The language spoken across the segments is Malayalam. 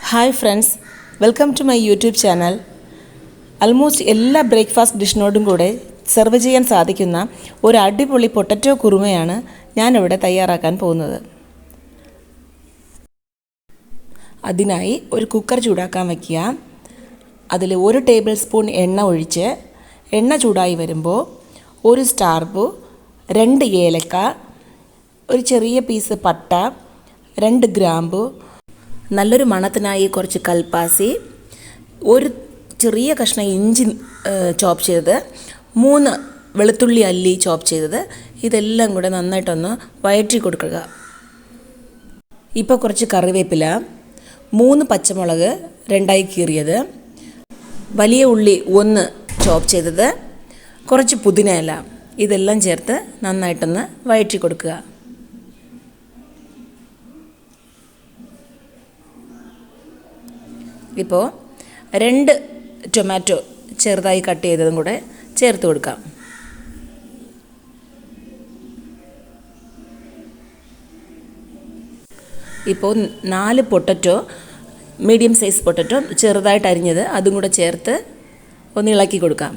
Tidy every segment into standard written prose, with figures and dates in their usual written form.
Hi friends, welcome to my YouTube channel. Almost എല്ലാ ബ്രേക്ക്ഫാസ്റ്റ് ഡിഷിനോടും കൂടെ സെർവ് ചെയ്യാൻ സാധിക്കുന്ന ഒരു അടിപൊളി പൊട്ടറ്റോ കുറുമയാണ് ഞാനിവിടെ തയ്യാറാക്കാൻ പോകുന്നത്. അതിനായി ഒരു കുക്കർ ചൂടാക്കാൻ വയ്ക്കുക. അതിൽ 1 ടേബിൾ സ്പൂൺ എണ്ണ ഒഴിച്ച് എണ്ണ ചൂടായി വരുമ്പോൾ 1 സ്റ്റാർ പൂ, 2 ഏലക്ക, ഒരു ചെറിയ പീസ് പട്ട, 2 ഗ്രാമ്പു, നല്ലൊരു മണത്തിനായി കുറച്ച് കൽപ്പാസി, ഒരു ചെറിയ കഷ്ണം ഇഞ്ചി ചോപ്പ് ചെയ്തത്, 3 വെളുത്തുള്ളി അല്ലി ചോപ്പ് ചെയ്തത്, ഇതെല്ലാം കൂടെ നന്നായിട്ടൊന്ന് വഴറ്റി കൊടുക്കുക. ഇപ്പോൾ കുറച്ച് കറിവേപ്പില, 3 പച്ചമുളക് 2ആയി കീറിയത്, വലിയ ഉള്ളി 1 ചോപ്പ് ചെയ്തത്, കുറച്ച് പുതിന ഇല, ഇതെല്ലാം ചേർത്ത് നന്നായിട്ടൊന്ന് വഴറ്റി കൊടുക്കുക. ഇപ്പോൾ 2 ടൊമാറ്റോ ചെറുതായി കട്ട് ചെയ്തതും കൂടെ ചേർത്ത് കൊടുക്കാം. ഇപ്പോൾ 4 പൊട്ടറ്റോ, മീഡിയം സൈസ് പൊട്ടറ്റോ ചെറുതായിട്ട് അരിഞ്ഞത് അതും കൂടെ ചേർത്ത് ഒന്ന് ഇളക്കി കൊടുക്കാം.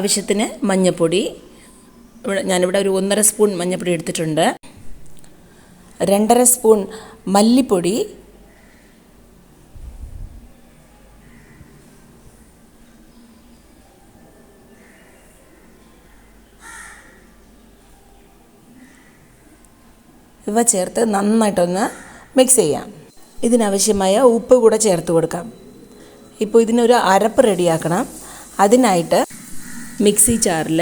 ആവശ്യത്തിന് മഞ്ഞൾപ്പൊടി, ഞാനിവിടെ ഒരു 1.5 സ്പൂൺ മഞ്ഞൾപ്പൊടി എടുത്തിട്ടുണ്ട്. 2.5 സ്പൂൺ മല്ലിപ്പൊടി, ഇവ ചേർത്ത് നന്നായിട്ടൊന്ന് മിക്സ് ചെയ്യാം. ഇതിനാവശ്യമായ ഉപ്പ് കൂടെ ചേർത്ത് കൊടുക്കാം. ഇപ്പോൾ ഇതിനൊരു അരപ്പ് റെഡിയാക്കണം. അതിനായിട്ട് മിക്സി ജാറിൽ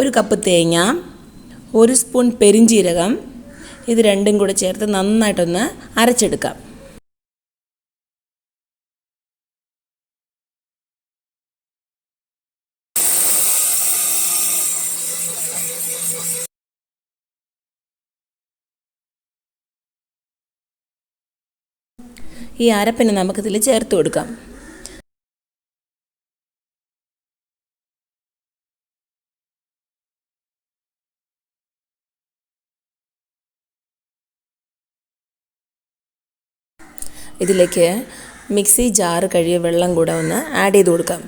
1 കപ്പ് തേങ്ങ, 1 സ്പൂൺ പെരിഞ്ജീരകം, ഇത് രണ്ടും കൂടെ ചേർത്ത് നന്നായിട്ടൊന്ന് അരച്ചെടുക്കാം. ഈ അരപ്പിനെ നമുക്കിതിൽ ചേർത്ത് കൊടുക്കാം. ഇതിലേക്ക് മിക്സി ജാറ് കഴുകിയ വെള്ളം കൂടെ ഒന്ന് ആഡ് ചെയ്ത് കൊടുക്കാം.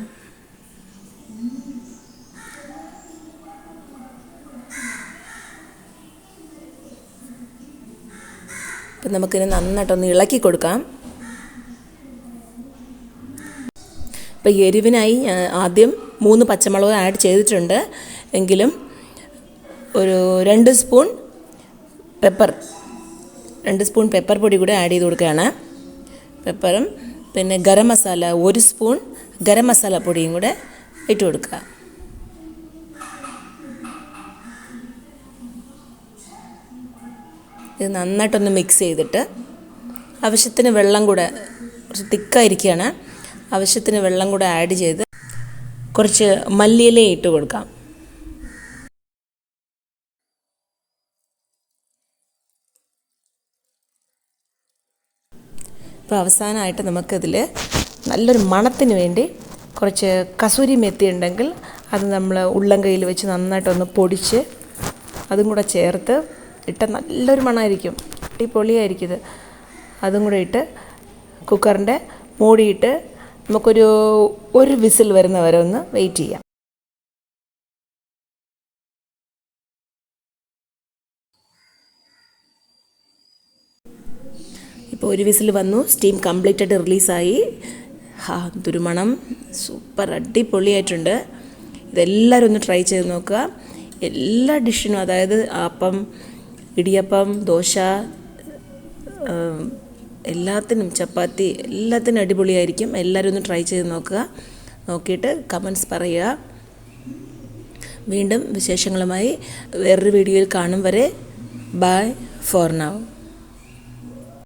അപ്പം നമുക്കിത് നന്നായിട്ടൊന്ന് ഇളക്കി കൊടുക്കാം. ഇപ്പം എരിവിനായി ആദ്യം 3 പച്ചമുളക് ആഡ് ചെയ്തിട്ടുണ്ട്. എങ്കിലും ഒരു 2 സ്പൂൺ പെപ്പർ പൊടി കൂടെ ആഡ് ചെയ്ത് കൊടുക്കുകയാണ്. പെപ്പറും പിന്നെ ഗരം മസാല 1 സ്പൂൺ ഗരം മസാല പൊടിയും കൂടെ ഇട്ട് കൊടുക്കുക. ഇത് നന്നായിട്ടൊന്ന് മിക്സ് ചെയ്തിട്ട് ആവശ്യത്തിന് വെള്ളം കൂടെ, കുറച്ച് തിക്കായിരിക്കുകയാണ്, ആവശ്യത്തിന് വെള്ളം കൂടെ ആഡ് ചെയ്ത് കുറച്ച് മല്ലിയില ഇട്ട് കൊടുക്കാം. ഇപ്പോൾ അവസാനമായിട്ട് നമുക്കതിൽ നല്ലൊരു മണത്തിന് വേണ്ടി കുറച്ച് കസൂരി മെത്തി ഉണ്ടെങ്കിൽ അത് നമ്മൾ ഉള്ളം കയ്യിൽ വെച്ച് നന്നായിട്ടൊന്ന് പൊടിച്ച് അതും കൂടെ ചേർത്ത് ഇട്ട നല്ലൊരു മണമായിരിക്കും, അടിപൊളിയായിരിക്കും ഇത്. അതും കൂടെ ഇട്ട് കുക്കറിൻ്റെ മൂടിയിട്ട് നമുക്കൊരു 1 വിസിൽ വരുന്ന വരെ ഒന്ന് വെയിറ്റ് ചെയ്യാം. ഇപ്പോൾ 1 വിസിൽ വന്നു, സ്റ്റീം കംപ്ലീറ്റ് ആയിട്ട് റിലീസായി. എന്തൊരു മണം, സൂപ്പർ അടിപൊളിയായിട്ടുണ്ട്. ഇതെല്ലാവരും ഒന്ന് ട്രൈ ചെയ്ത് നോക്കുക. എല്ലാ ഡിഷിനും, അതായത് അപ്പം, ഇടിയപ്പം, ദോശ, എല്ലാത്തിനും, ചപ്പാത്തി, എല്ലാത്തിനും അടിപൊളിയായിരിക്കും. എല്ലാവരും ഒന്ന് ട്രൈ ചെയ്ത് നോക്കുക. നോക്കിയിട്ട് കമൻറ്റ്സ് പറയുക. വീണ്ടും വിശേഷങ്ങളുമായി വേറൊരു വീഡിയോയിൽ കാണും വരെ ബൈ ഫോർ നൗ.